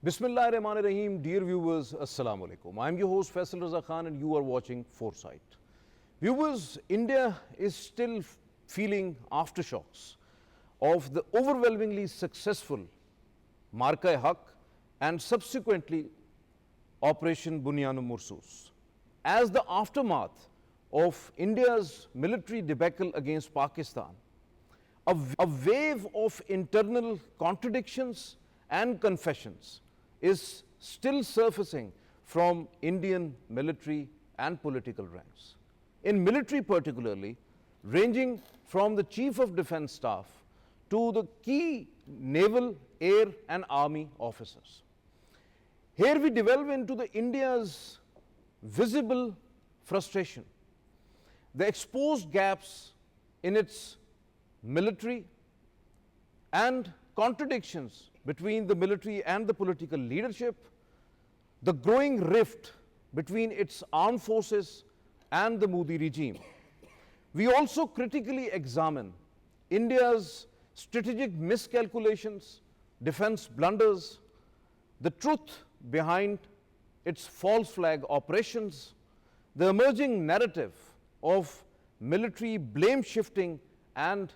Bismillahirrahmanirrahim, dear viewers, Assalamu alaikum. I am your host Faisal Raza Khan and you are watching Foresight. Viewers, India is still feeling aftershocks of the overwhelmingly successful Marka-e-Haq and subsequently Operation Bunyan-e-Mursus. As the aftermath of India's military debacle against Pakistan, a wave of internal contradictions and confessions is still surfacing from Indian military and political ranks. In military particularly, ranging from the Chief of Defence Staff to the key naval, air and army officers. Here we delve into the India's visible frustration, the exposed gaps in its military and contradictions between the military and the political leadership, the growing rift between its armed forces and the Modi regime. We also critically examine India's strategic miscalculations, defense blunders, the truth behind its false flag operations, the emerging narrative of military blame shifting and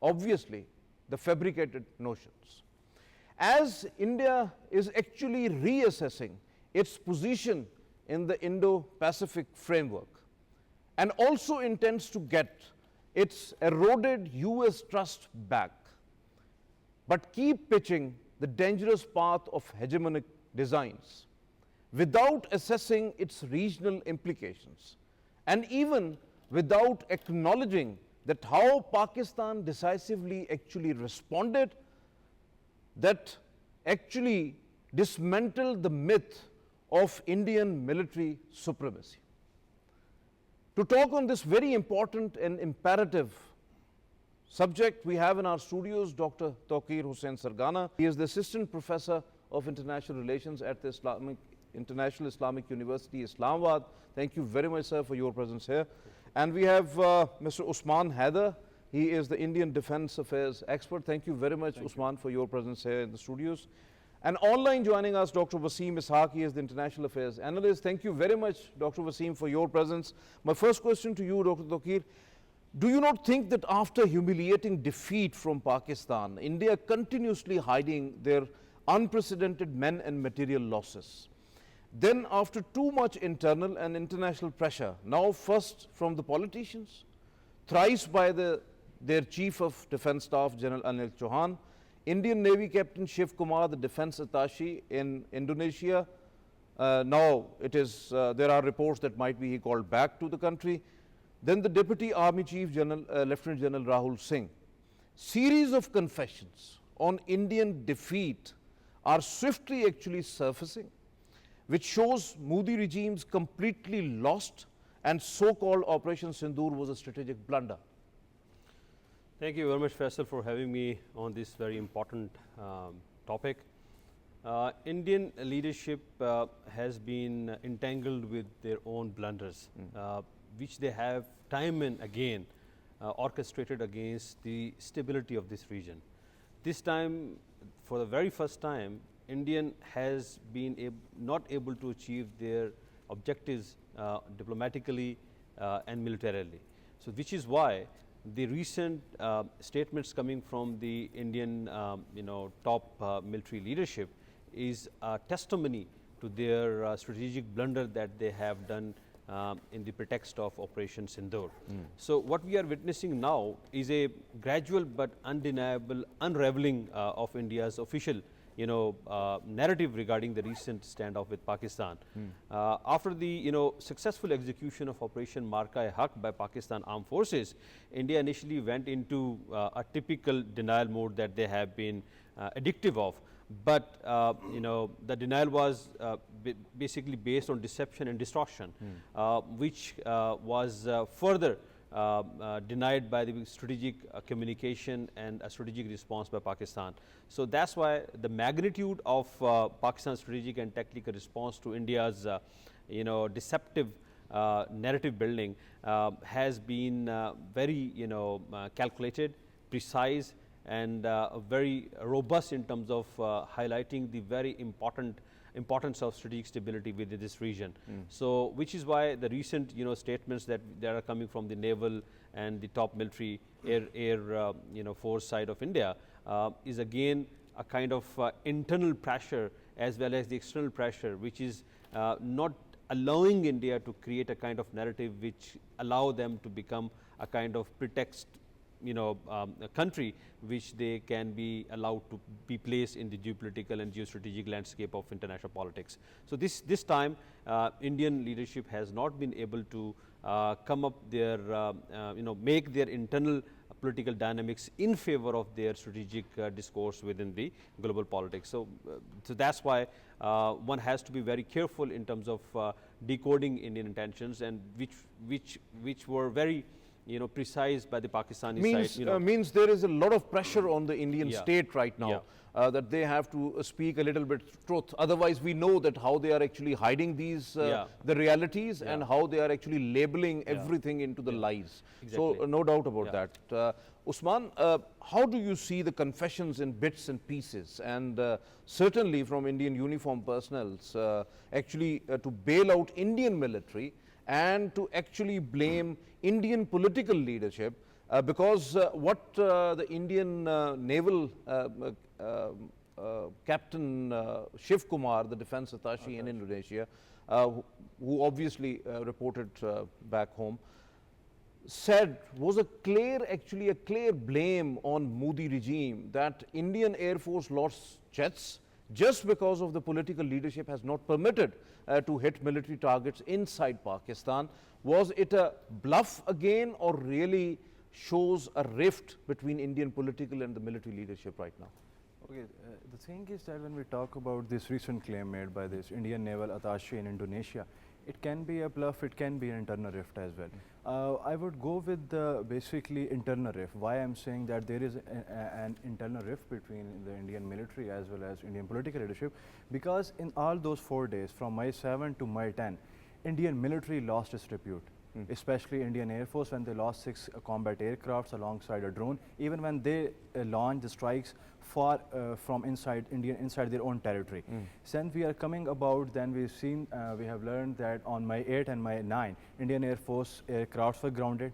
obviously the fabricated notions. As India is actually reassessing its position in the Indo-Pacific framework and also intends to get its eroded US trust back, but keep pitching the dangerous path of hegemonic designs without assessing its regional implications and even without acknowledging that how Pakistan decisively actually responded, that actually dismantled the myth of Indian military supremacy. To talk on this very important and imperative subject, we have in our studios Dr. Tauqeer Hussain Sargana. He is the Assistant Professor of International Relations at the International Islamic University, Islamabad. Thank you very much, sir, for your presence here. And we have Mr. Usman Haider. He is the Indian Defense Affairs expert. Thank you very much, Usman, for your presence here in the studios. And online joining us, Dr. Waseem Ishaque. He is the International Affairs Analyst. Thank you very much, Dr. Waseem, for your presence. My first question to you, Dr. Tauqeer, do you not think that after humiliating defeat from Pakistan, India continuously hiding their unprecedented men and material losses, then after too much internal and international pressure, now first from the politicians, thrice by their Chief of Defence Staff, General Anil Chauhan, Indian Navy Captain Shiv Kumar, the Defence Attaché in Indonesia, now it is, there are reports that might be he called back to the country, then the Deputy Army Chief General, Lieutenant General Rahul Singh. Series of confessions on Indian defeat are swiftly actually surfacing, which shows Modi regime's completely lost and so-called Operation Sindoor was a strategic blunder. Thank you very much, Faisal, for having me on this very important topic. Indian leadership has been entangled with their own blunders, which they have time and again orchestrated against the stability of this region. This time, for the very first time, Indian has been not able to achieve their objectives diplomatically and militarily. So, which is why the recent statements coming from the Indian, top military leadership is a testimony to their strategic blunder that they have done in the pretext of Operation Sindoor. So, what we are witnessing now is a gradual but undeniable unraveling of India's official narrative regarding the recent standoff with Pakistan. After the successful execution of Operation Marka-e-Haq by Pakistan Armed Forces, India initially went into a typical denial mode that they have been addictive of. But the denial was basically based on deception and distortion, which was further denied by the strategic communication and a strategic response by Pakistan. So that's why the magnitude of Pakistan's strategic and tactical response to India's deceptive narrative building has been very calculated, precise, and very robust in terms of highlighting the very importance of strategic stability within this region. So, which is why the recent statements that are coming from the naval and the top military air force side of India is again a kind of internal pressure as well as the external pressure, which is not allowing India to create a kind of narrative which allow them to become a kind of pretext a country which they can be allowed to be placed in the geopolitical and geostrategic landscape of international politics. So this time Indian leadership has not been able to come up their make their internal political dynamics in favor of their strategic discourse within the global politics. So that's why one has to be very careful in terms of decoding Indian intentions, and which were very precise by the Pakistani side. Means there is a lot of pressure on the Indian state right now that they have to speak a little bit truth. Otherwise, we know that how they are actually hiding these the realities and how they are actually labeling everything into the lies. Exactly. So no doubt about that. Usman, how do you see the confessions in bits and pieces, and certainly from Indian uniform personnels actually to bail out Indian military and to actually blame Indian political leadership because what the Indian naval Captain Shiv Kumar, the defense attaché in Indonesia, who obviously reported back home, said was actually a clear blame on Modi regime that Indian Air Force lost jets just because of the political leadership has not permitted to hit military targets inside Pakistan. Was it a bluff again, or really shows a rift between Indian political and the military leadership right now? Okay, the thing is that when we talk about this recent claim made by this Indian naval attaché in Indonesia, it can be a bluff, it can be an internal rift as well. I would go with the basically internal rift. Why I'm saying that there is an internal rift between the Indian military as well as Indian political leadership, because in all those 4 days from May 7 to May 10, Indian military lost its repute. Especially Indian Air Force, when they lost 6 combat aircrafts alongside a drone, even when they launched the strikes far from inside their own territory. Since we are coming about, then we've seen, we have learned that on May 8 and May 9, Indian Air Force aircrafts were grounded.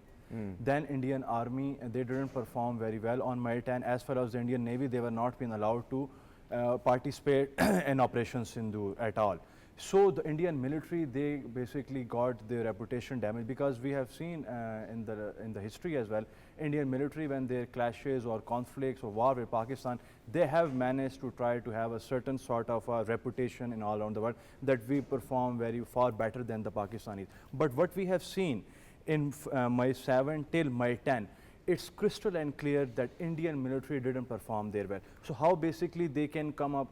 Then Indian Army, they didn't perform very well on May 10. As far as the Indian Navy, they were not being allowed to participate in Operation Sindhu at all. So the Indian military, they basically got their reputation damaged, because we have seen in the history as well, Indian military, when there clashes or conflicts or war with Pakistan, they have managed to try to have a certain sort of a reputation in all around the world that we perform very far better than the Pakistanis. But what we have seen in May 7 till May 10, it's crystal and clear that Indian military didn't perform there well. So how basically they can come up,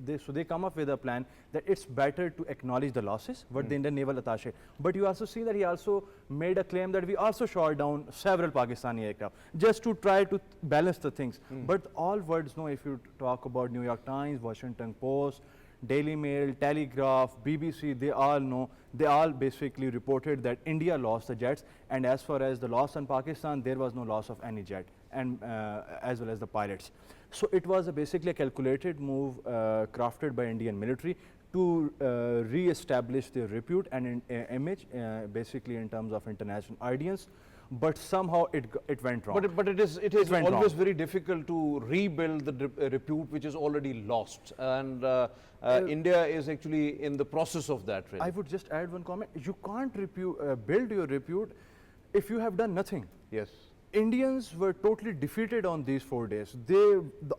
they come up with a plan that it's better to acknowledge the losses, what the Indian naval attaché. But you also see that he also made a claim that we also shot down several Pakistani aircraft, just to try to balance the things. But all words know, if you talk about New York Times, Washington Post, Daily Mail, Telegraph, BBC, they all know, they all basically reported that India lost the jets, and as far as the loss in Pakistan, there was no loss of any jet, and as well as the pilots. So it was basically a calculated move crafted by Indian military to re-establish their repute and image, basically in terms of international audience. But somehow it went wrong. But it is always very difficult to rebuild the repute which is already lost, and India is actually in the process of that. Really. I would just add one comment. You can't build your repute if you have done nothing. Yes. Indians were totally defeated on these 4 days.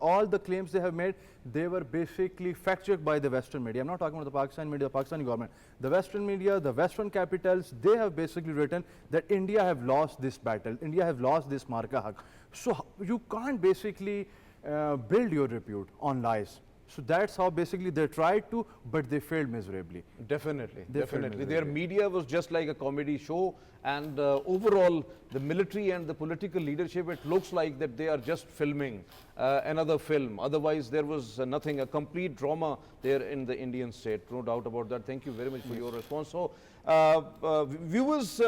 All the claims they have made, they were basically fact-checked by the Western media. I'm not talking about the Pakistan media, the Pakistani government. The Western media, the Western capitals, they have basically written that India have lost this battle, India have lost this marka haq. So you can't basically build your repute on lies. So that's how basically they tried to, but they failed miserably. Definitely. Their media was just like a comedy show, and overall the military and the political leadership, it looks like that they are just filming another film. Otherwise there was nothing, a complete drama there in the Indian state. No doubt about that. Thank you very much for your response. So viewers,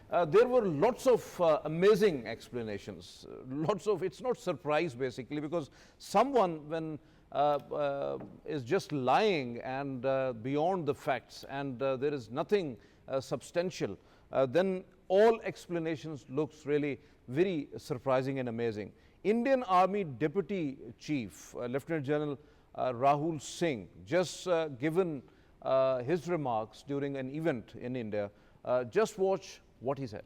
there were lots of amazing explanations. It's not surprise basically, because someone when is just lying and beyond the facts, and there is nothing substantial, then all explanations looks really very surprising and amazing. Indian Army Deputy Chief, Lieutenant General Rahul Singh, just given his remarks during an event in India. Just watch what he said.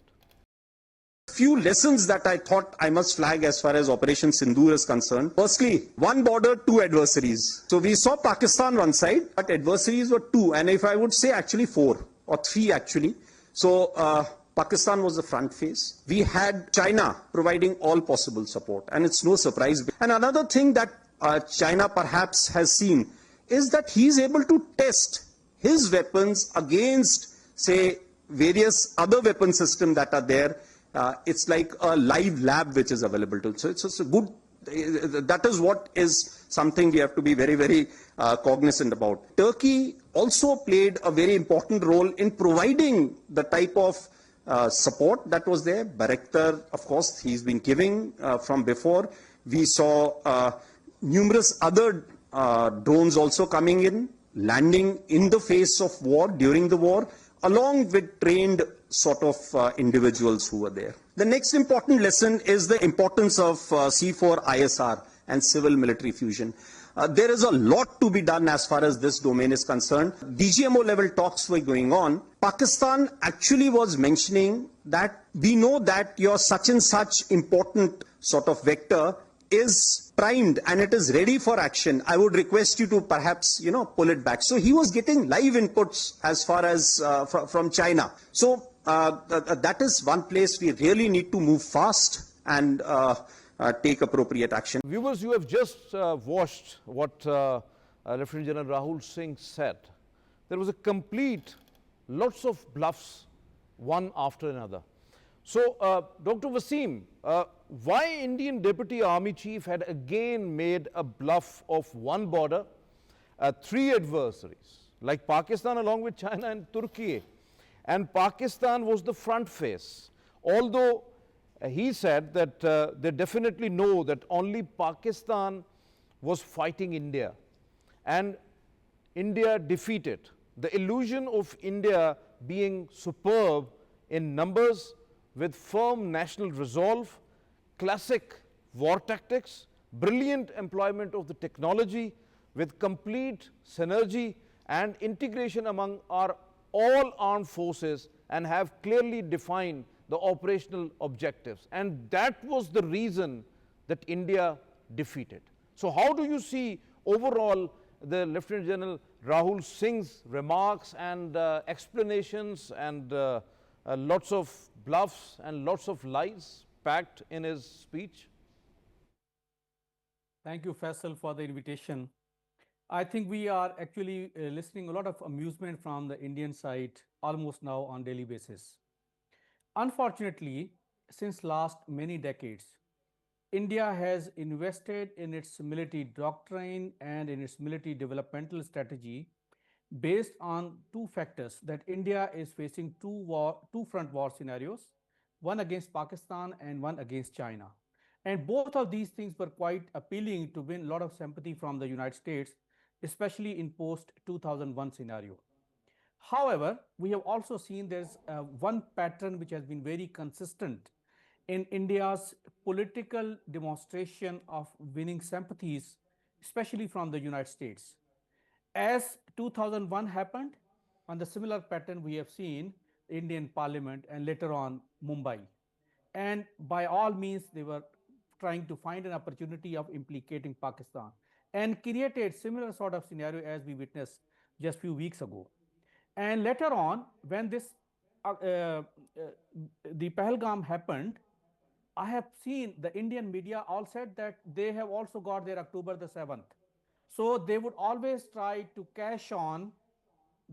Few lessons that I thought I must flag as far as Operation Sindoor is concerned. Firstly, one border, two adversaries. So we saw Pakistan one side, but adversaries were two, and if I would say actually four or three actually. So Pakistan was the front face. We had China providing all possible support, and it's no surprise. And another thing that China perhaps has seen is that he's able to test his weapons against, say, various other weapon systems that are there. It's like a live lab which is available to. So it's a good, that is what is something we have to be very, very cognizant about. Turkey also played a very important role in providing the type of support that was there. Bayraktar, of course, he's been giving from before. We saw numerous other drones also coming in, landing in the face of war, during the war, along with trained sort of individuals who were there. The next important lesson is the importance of C4ISR and civil military fusion. There is a lot to be done as far as this domain is concerned. DGMO level talks were going on. Pakistan actually was mentioning that we know that your such and such important sort of vector is primed and it is ready for action. I would request you to perhaps, pull it back. So he was getting live inputs as far as from China. So that is one place we really need to move fast and take appropriate action. Viewers, you have just watched what Lieutenant General Rahul Singh said. There was a complete, lots of bluffs, one after another. So, Dr. Waseem, why Indian Deputy Army Chief had again made a bluff of one border, three adversaries, like Pakistan along with China and Turkey, and Pakistan was the front face, although he said that they definitely know that only Pakistan was fighting India, and India defeated. The illusion of India being superb in numbers, with firm national resolve, classic war tactics, brilliant employment of the technology, with complete synergy and integration among our all armed forces, and have clearly defined the operational objectives. And that was the reason that India defeated. So how do you see overall the Lieutenant General Rahul Singh's remarks and explanations and lots of bluffs and lots of lies packed in his speech? Thank you, Faisal, for the invitation. I think we are actually listening a lot of amusement from the Indian side almost now on daily basis. Unfortunately, since last many decades, India has invested in its military doctrine and in its military developmental strategy based on two factors, that India is facing two front war scenarios, one against Pakistan and one against China. And both of these things were quite appealing to win a lot of sympathy from the United States, especially in post-2001 scenario. However, we have also seen there's one pattern which has been very consistent in India's political demonstration of winning sympathies, especially from the United States. As 2001 happened, on the similar pattern we have seen Indian Parliament and later on Mumbai. And by all means, they were trying to find an opportunity of implicating Pakistan and created similar sort of scenario as we witnessed just few weeks ago. And later on, when this the Pahalgam happened, I have seen the Indian media all said that they have also got their October the 7th. So they would always try to cash on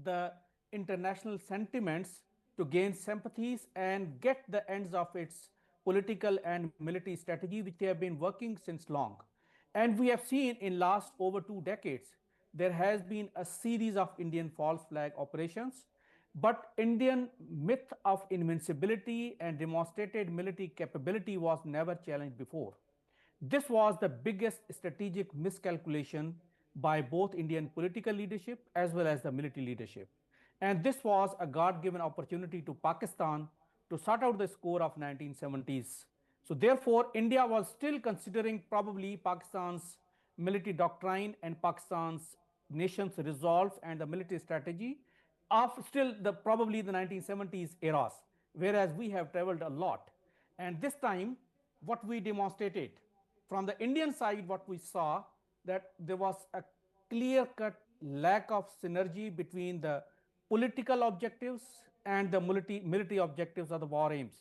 the international sentiments to gain sympathies and get the ends of its political and military strategy, which they have been working since long. And we have seen in last over 2 decades, there has been a series of Indian false flag operations But Indian myth of invincibility and demonstrated military capability was never challenged before. This was the biggest strategic miscalculation by both Indian political leadership as well as the military leadership. And this was a God given opportunity to Pakistan to sort out the score of 1970s. So, therefore, India was still considering probably Pakistan's military doctrine and Pakistan's nation's resolve and the military strategy of still the probably the 1970s eras, whereas we have traveled a lot. And this time, what we demonstrated from the Indian side, what we saw that there was a clear-cut lack of synergy between the political objectives and the military objectives of the war aims.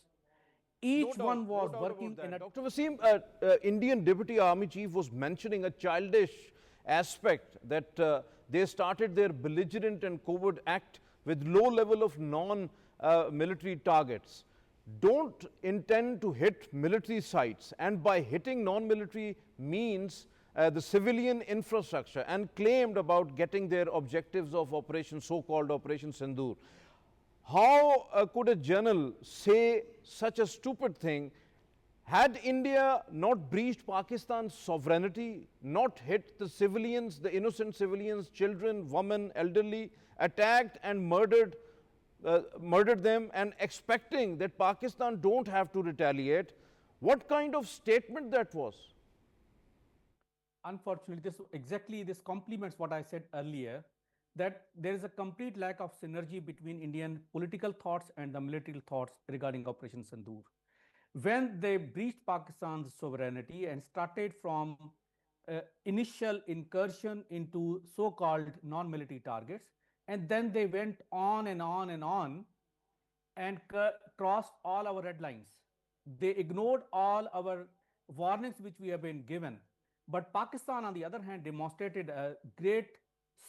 Each one was working in a Dr. Waseem, Indian Deputy Army Chief was mentioning a childish aspect that they started their belligerent and covert act with low level of non-military targets. Don't intend to hit military sites, and by hitting non-military means the civilian infrastructure, and claimed about getting their objectives of Operation, so-called Operation Sindoor. How could a general say such a stupid thing? Had India not breached Pakistan's sovereignty, not hit the civilians, the innocent civilians, children, women, elderly, attacked and murdered them, and expecting that Pakistan don't have to retaliate, what kind of statement that was? Unfortunately, this complements what I said earlier, that there is a complete lack of synergy between Indian political thoughts and the military thoughts regarding Operation Sindoor. When they breached Pakistan's sovereignty and started from initial incursion into so-called non-military targets, and then they went on and on and on and crossed all our red lines. They ignored all our warnings which we have been given. But Pakistan, on the other hand, demonstrated a great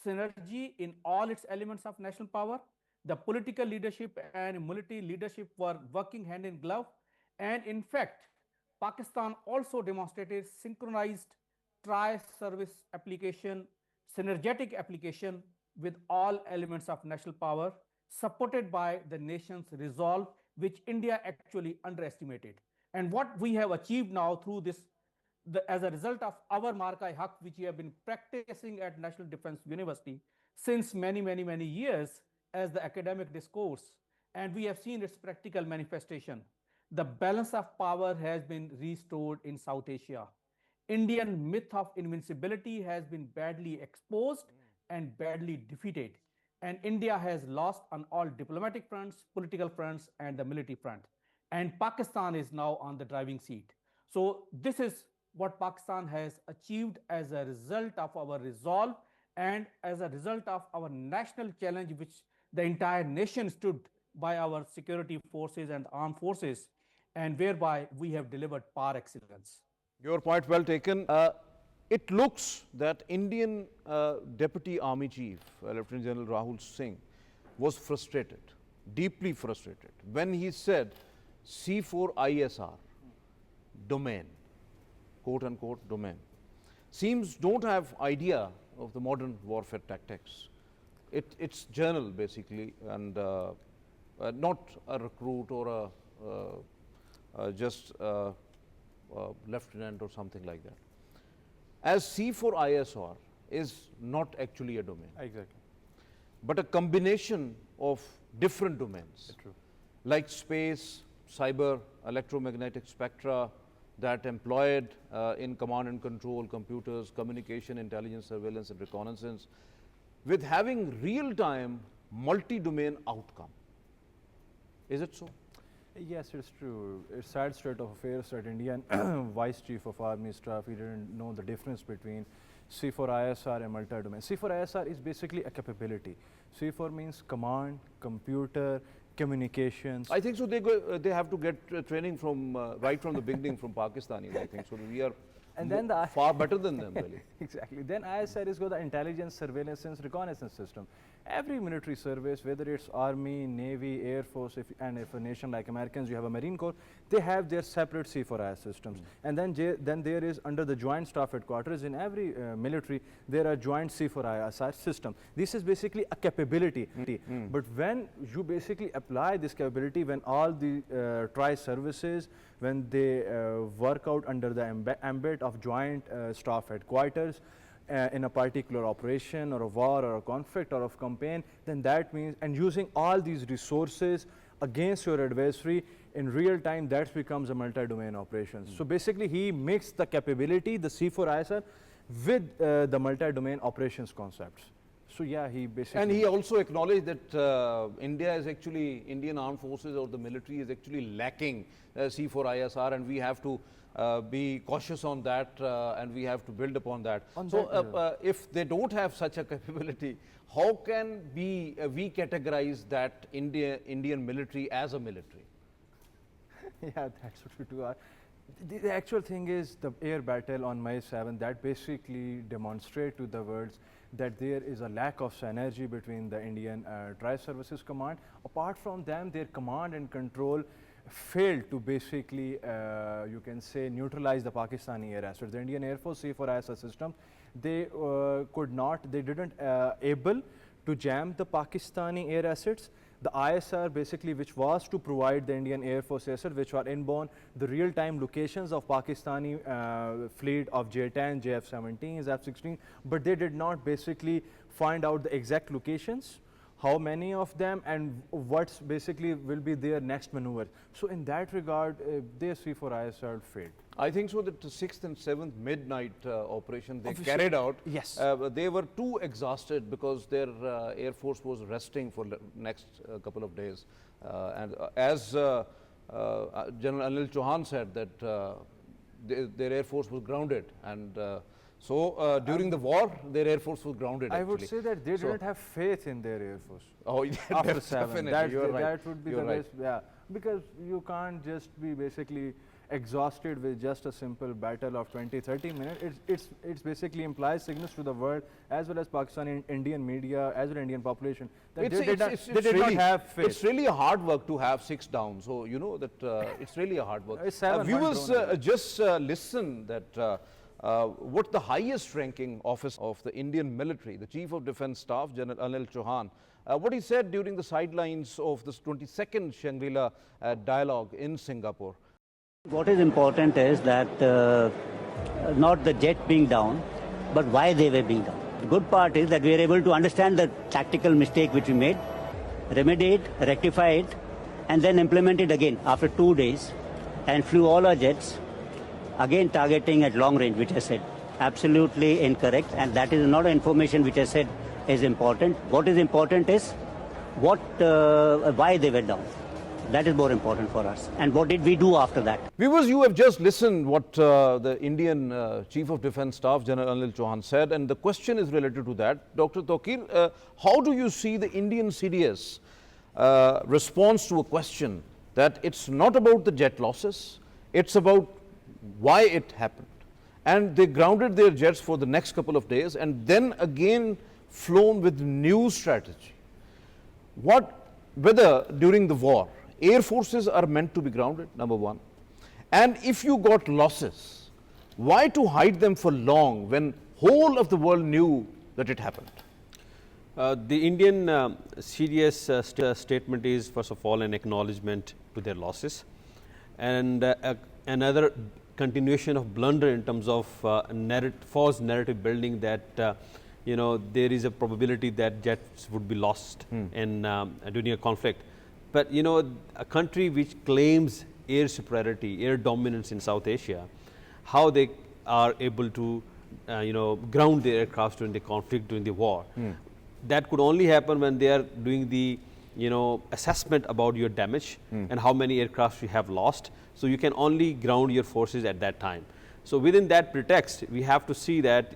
synergy in all its elements of national power. The political leadership and military leadership were working hand in glove. And in fact, Pakistan also demonstrated synchronized tri-service application, synergetic application with all elements of national power, supported by the nation's resolve, which India actually underestimated. And what we have achieved now through this, as a result of our Marka-e-Haq, which we have been practicing at National Defense University since many years as the academic discourse, and we have seen its practical manifestation. The balance of power has been restored in South Asia. Indian myth of invincibility has been badly exposed and badly defeated. And India has lost on all diplomatic fronts, political fronts, and the military front. And Pakistan is now on the driving seat. So this is what Pakistan has achieved as a result of our resolve and as a result of our national challenge, which the entire nation stood by our security forces and armed forces, and whereby we have delivered par excellence. Your point well taken. It looks that Indian Deputy Army Chief, Lieutenant General Rahul Singh, was frustrated, deeply frustrated, when he said C4ISR, domain, quote unquote domain, seems don't have idea of the modern warfare tactics. It's journal basically, and not a recruit or just a lieutenant or something like that. As C4ISR is not actually a domain. Exactly. But a combination of different domains. True. Like space, cyber, electromagnetic spectra that employed in command and control, computers, communication, intelligence, surveillance, and reconnaissance, with having real-time multi-domain outcome. Is it so? Yes, it's true. It's sad state of affairs that Indian Vice Chief of Army Staff, he didn't know the difference between C4ISR and multi-domain. C4ISR is basically a capability. C4 means command, computer, communications. I think so. They have to get training from right from the beginning from Pakistanis. I think so. We are and then far better than them, really. Exactly. Then ISR is got the intelligence, surveillance, and reconnaissance system. Every military service, whether it's Army, Navy, Air Force, and if a nation like Americans, you have a Marine Corps, they have their separate C4IS systems. And then there is, under the Joint Staff Headquarters, in every military, there are joint C4IS system. This is basically a capability. But when you basically apply this capability, when all the tri-services, when they work out under the ambit of Joint Staff Headquarters, in a particular operation or a war or a conflict or a campaign, then that means, and using all these resources against your adversary in real time, that becomes a multi-domain operation. So basically he mixed the capability, the C4ISR, with the multi-domain operations concepts. So yeah, he basically... And he also acknowledged that India is actually, Indian Armed Forces or the military is actually lacking C4ISR, and we have to be cautious on that, and we have to build upon that. If they don't have such a capability, how can we categorize that Indian military as a military? Yeah, that's what we do. The actual thing is the air battle on May 7, that basically demonstrate to the world that there is a lack of synergy between the Indian Tri-Services Command. Apart from them, their command and control failed to basically, you can say, neutralize the Pakistani air assets. The Indian Air Force C4ISR system, they didn't able to jam the Pakistani air assets. The ISR basically, which was to provide the Indian Air Force assets, which were inbound, the real-time locations of Pakistani fleet of J-10, JF-17s, F-16, but they did not basically find out the exact locations, how many of them, and what's basically will be their next maneuver. So in that regard, their C4ISR failed. I think so that the 6th and 7th midnight operation they carried out, yes, they were too exhausted because their Air Force was resting for the next couple of days. And as General Anil Chauhan said that their Air Force was grounded, and so during the war, their Air Force was grounded. I would say that they didn't have faith in their Air Force. Oh, yeah, after 7, you're right. That would be the best, yeah, because you can't just be basically exhausted with just a simple battle of 20-30 minutes. It's basically implies signals to the world as well as Pakistani Indian media as well as Indian population that they did not have faith. It's really a hard work to have 6 down. So you know that it's really a hard work. Viewers, just listen that what the highest ranking officer of the Indian military, the Chief of Defence Staff, General Anil Chauhan, what he said during the sidelines of this 22nd Shangri-La dialogue in Singapore. What is important is that not the jet being down, but why they were being down. The good part is that we are able to understand the tactical mistake which we made, remedy it, rectify it, and then implement it again after 2 days, and flew all our jets, again targeting at long range, which I said absolutely incorrect, and that is not information which I said is important. What is important is why they were down. That is more important for us. And what did we do after that? Viewers, you have just listened what the Indian Chief of Defence Staff, General Anil Chauhan, said, and the question is related to that. Dr. Tauqeer, how do you see the Indian CDS response to a question that it's not about the jet losses, it's about why it happened? And they grounded their jets for the next couple of days and then again flown with new strategy. Whether during the war, Air Forces are meant to be grounded, number one. And if you got losses, why to hide them for long when whole of the world knew that it happened? The Indian CDS statement is, first of all, an acknowledgement to their losses, and another continuation of blunder in terms of false narrative building that there is a probability that jets would be lost in during a conflict. But a country which claims air superiority, air dominance in South Asia, how they are able to ground their aircraft during the conflict, during the war. That could only happen when they are doing the assessment about your damage and how many aircraft you have lost. So you can only ground your forces at that time. So within that pretext, we have to see that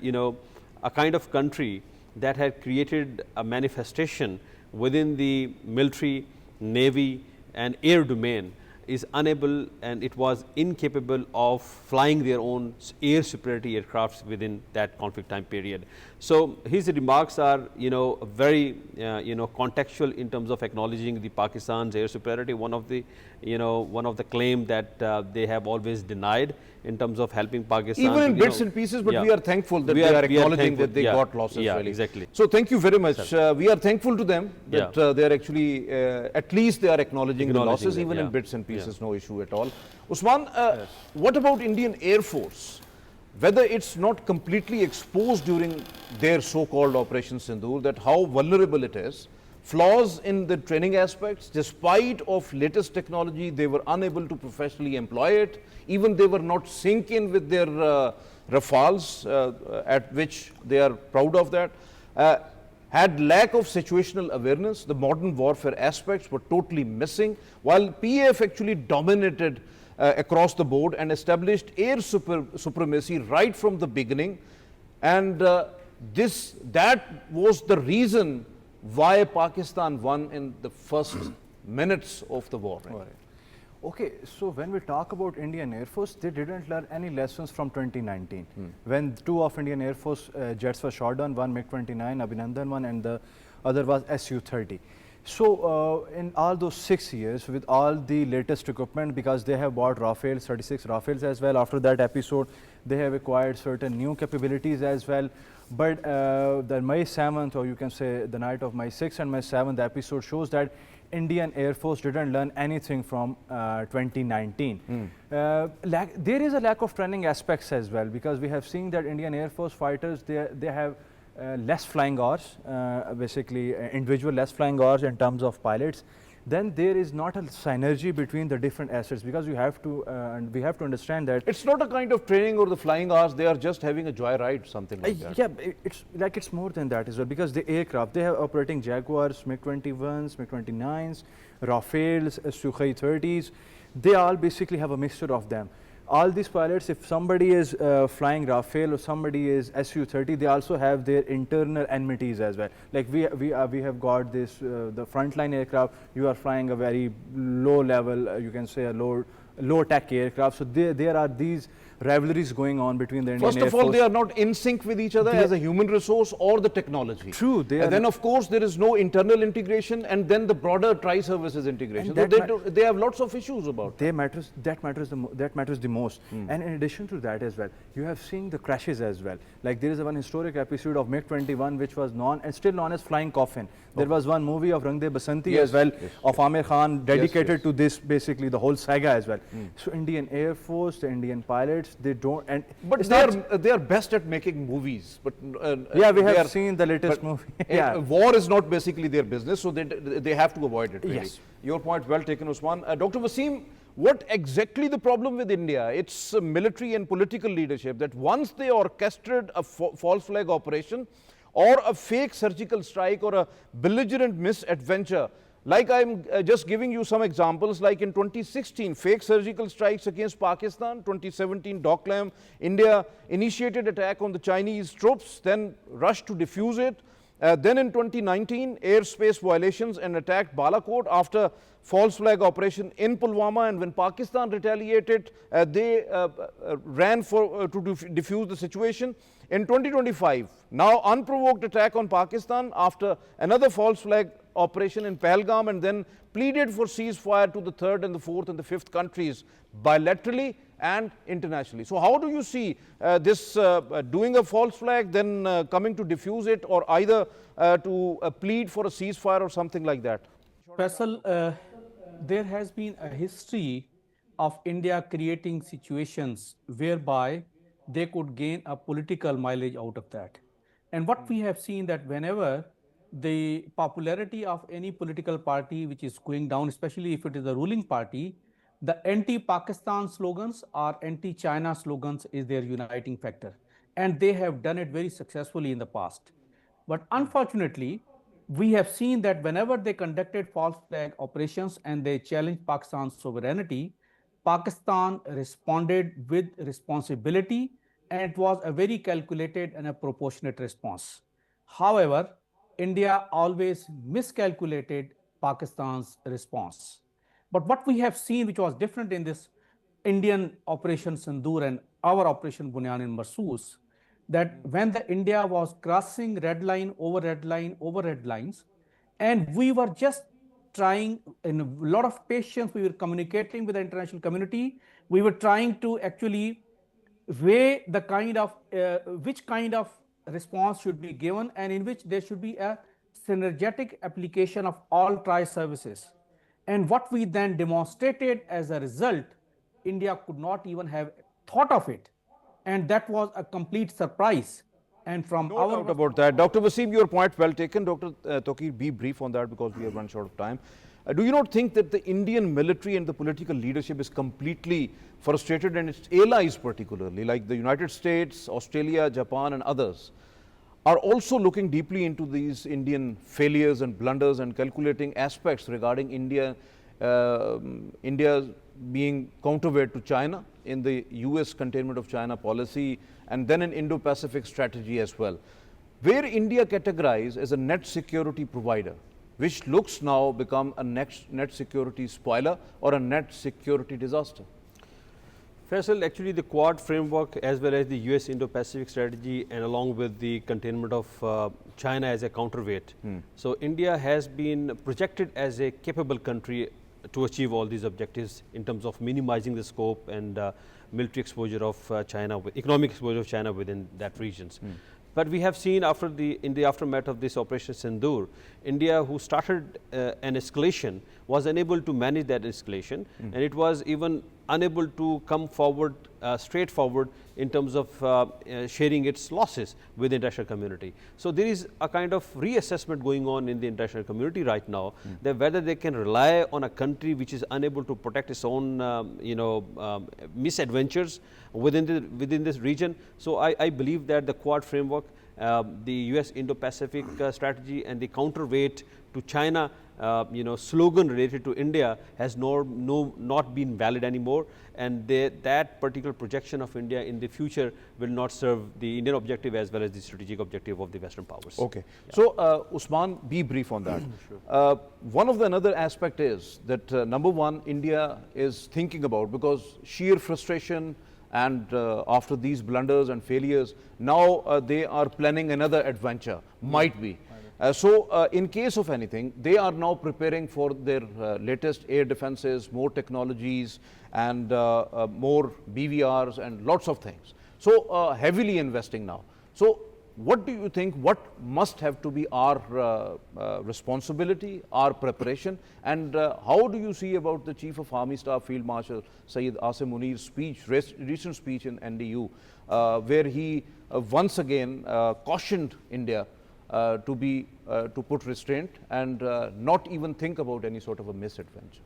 a kind of country that had created a manifestation within the military, navy and air domain is unable and it was incapable of flying their own air superiority aircrafts within that conflict time period. So his remarks are, very, contextual in terms of acknowledging the Pakistan's air superiority. One of the claim that they have always denied in terms of helping Pakistan. Even in bits and pieces, but we are thankful that they are acknowledging that they got losses. Yeah, really. exactly. So thank you very much. We are thankful to them that they are actually, at least they are acknowledging the losses, even in bits and pieces, no issue at all. Usman, what about Indian Air Force? Whether it's not completely exposed during their so-called Operation Sindoor, that how vulnerable it is, flaws in the training aspects, despite of latest technology, they were unable to professionally employ it. Even they were not sync in with their Rafales, at which they are proud of that. Had lack of situational awareness, the modern warfare aspects were totally missing, while PAF actually dominated across the board and established air supremacy right from the beginning. And that was the reason why Pakistan won in the first minutes of the war. Right? Okay, so when we talk about Indian Air Force, they didn't learn any lessons from 2019. When two of Indian Air Force jets were shot down, one MiG-29, Abhinandan one, and the other was Su-30. So in all those 6 years, with all the latest equipment, because they have bought Rafales, 36 Rafales as well, after that episode, they have acquired certain new capabilities as well. But the May 7th, or you can say the night of May 6th and May 7th episode shows that Indian Air Force didn't learn anything from 2019. There is a lack of training aspects as well, because we have seen that Indian Air Force fighters, they have less flying hours, basically individual less flying hours in terms of pilots. Then there is not a synergy between the different assets, because you have to, and we have to understand that it's not a kind of training or the flying hours, they are just having a joyride, something like that. Yeah, it's more than that as well, because the aircraft, they have operating Jaguars, MiG-21s, MiG-29s, Rafales, Su-30s, they all basically have a mixture of them. All these pilots, if somebody is flying Rafale or somebody is Su-30, they also have their internal enmities as well. Like we have got this, the frontline aircraft, you are flying a very low level, you can say a low tech aircraft. So there are these rivalries going on between the Indian Air Force. First of all, they are not in sync with each other as a human resource or the technology. True. And then of course there is no internal integration, and then the broader tri-services integration. So they have lots of issues about that matters the most. And in addition to that as well, you have seen the crashes as well. Like there is one historic episode of MiG-21 which was still known as Flying Coffin. There was one movie of Rang De Basanti as well, of Amir Khan, dedicated to this, basically the whole saga as well. So Indian Air Force, the Indian pilots, they don't, but they are best at making movies. But yeah, we have seen the latest movie. War is not basically their business, so they have to avoid it. Really. Yes. Your point well taken, Usman. Dr. Waseem, what exactly the problem with India? It's military and political leadership, that once they orchestrate a false flag operation or a fake surgical strike or a belligerent misadventure, like I'm just giving you some examples, like in 2016, fake surgical strikes against Pakistan, 2017, Doklam, India initiated attack on the Chinese troops, then rushed to defuse it. Then in 2019, airspace violations and attacked Balakot after false flag operation in Pulwama, and when Pakistan retaliated, they ran to defuse the situation. In 2025, now unprovoked attack on Pakistan after another false flag operation in Pahalgam, and then pleaded for ceasefire to the third and the fourth and the fifth countries bilaterally and internationally. So how do you see this doing a false flag, then coming to defuse it, or either to plead for a ceasefire or something like that? Faisal, there has been a history of India creating situations whereby they could gain a political mileage out of that. And what we have seen, that whenever the popularity of any political party which is going down, especially if it is a ruling party, the anti-Pakistan slogans or anti-China slogans is their uniting factor. And they have done it very successfully in the past. But unfortunately, we have seen that whenever they conducted false flag operations and they challenged Pakistan's sovereignty, Pakistan responded with responsibility, and it was a very calculated and a proportionate response. However, India always miscalculated Pakistan's response. But what we have seen, which was different in this Indian Operation Sindoor and our Operation Bunyan in Marsus, that when the India was crossing red line over red line over red lines, and we were just trying in a lot of patience, we were communicating with the international community, we were trying to actually weigh the kind of which kind of response should be given, and in which there should be a synergetic application of all tri-services. And what we then demonstrated as a result, India could not even have thought of it. And that was a complete surprise. And from No our doubt about that. Dr. Waseem, your point well taken. Dr. Tauqeer, be brief on that because we have run short of time. Do you not think that the Indian military and the political leadership is completely frustrated, and its allies particularly, like the United States, Australia, Japan and others, are also looking deeply into these Indian failures and blunders and calculating aspects regarding India being counterweight to China in the US containment of China policy, and then an Indo-Pacific strategy as well, where India categorized as a net security provider, which looks now become a net security spoiler or a net security disaster? Faisal, actually the Quad framework as well as the US Indo-Pacific strategy, and along with the containment of China as a counterweight. So India has been projected as a capable country to achieve all these objectives in terms of minimizing the scope and military exposure of China, economic exposure of China within that regions. But we have seen in the aftermath of this Operation Sindoor, India, who started an escalation, was unable to manage that escalation, and it was even unable to come forward, straightforward in terms of sharing its losses with the international community. So there is a kind of reassessment going on in the international community right now, that whether they can rely on a country which is unable to protect its own, misadventures within this region. So I believe that the Quad framework, the US Indo-Pacific strategy, and the counterweight to China slogan related to India has not been valid anymore, and that particular projection of India in the future will not serve the Indian objective as well as the strategic objective of the Western powers. Okay. Yeah. So, Usman, be brief on that. Sure. One of the another aspect is that number one, India is thinking about, because sheer frustration and after these blunders and failures, now they are planning another adventure, might be. So, in case of anything, they are now preparing for their latest air defenses, more technologies and more BVRs and lots of things. So, heavily investing now. So, what do you think, what must have to be our responsibility, our preparation, and how do you see about the Chief of Army Staff Field Marshal Syed Munir's speech, recent speech in NDU, where he once again cautioned India to put restraint and not even think about any sort of a misadventure?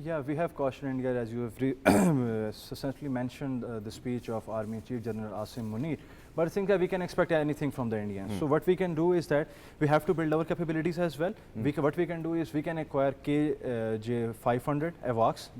Yeah, we have cautioned India, as you have essentially mentioned the speech of Army Chief General Waseem Munir. But I think that we can expect anything from the Indians. So what we can do is that we have to build our capabilities as well. What we can do is we can acquire KJ500 AWACS,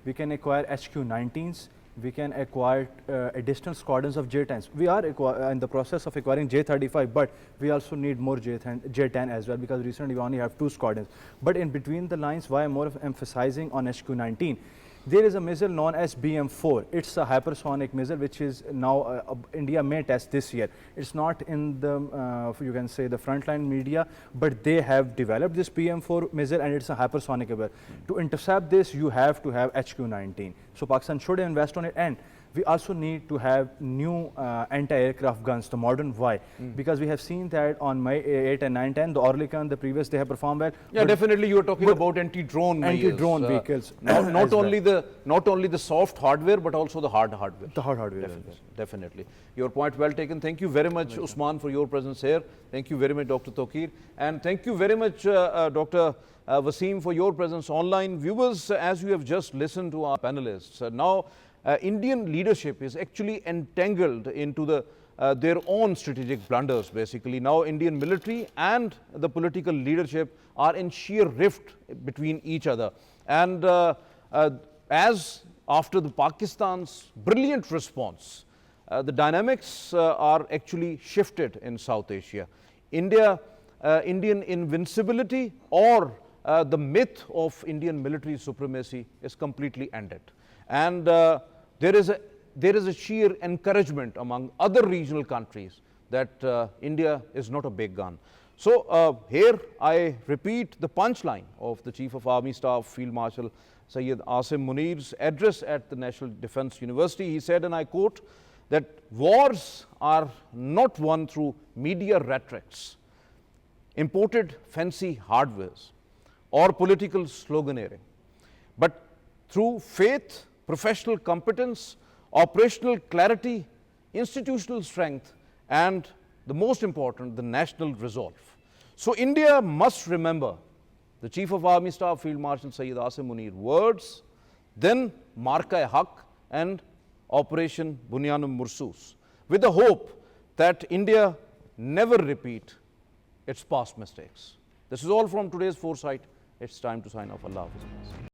we can acquire HQ19s, we can acquire additional squadrons of J10s. We are in the process of acquiring J35, but we also need more J10 as well, because recently we only have 2 squadrons. But in between the lines, why I'm more of emphasizing on HQ19, there is a missile known as BM4. It's a hypersonic missile which is now India may test this year. It's not in the you can say the frontline media, but they have developed this BM4 missile, and it's a hypersonic missile. To intercept this, you have to have HQ19. So Pakistan should invest on it, and we also need to have new anti-aircraft guns, the modern Y, because we have seen that on May 8 and 9, 10, the Orlikhan, the previous, they have performed well. Yeah, definitely you are talking about anti-drone vehicles. Not only the soft hardware, but also the hard hardware. The hard hardware. Definitely. Your point well taken. Thank you very much, Usman, for your presence here. Thank you very much, Dr. Tauqeer. And thank you very much, Dr. Waseem, for your presence online. Viewers, as you have just listened to our panelists, now Indian leadership is actually entangled into their own strategic blunders, basically. Now Indian military and the political leadership are in sheer rift between each other. And as after the Pakistan's brilliant response, the dynamics are actually shifted in South Asia. Indian invincibility or the myth of Indian military supremacy is completely ended. And there is a sheer encouragement among other regional countries that India is not a big gun. So here I repeat the punchline of the Chief of Army Staff, Field Marshal Syed Asim Munir's address at the National Defence University. He said, and I quote, that wars are not won through media rhetorics, imported fancy hardwares, or political sloganeering, but through faith, professional competence, operational clarity, institutional strength, and the most important, the national resolve. So India must remember the Chief of Army Staff, Field Marshal Syed Asim Munir words, then Marka-e-Haq and Operation Bunyan Mursus, with the hope that India never repeat its past mistakes. This is all from today's Foresight. It's time to sign off. Allah Hafiz.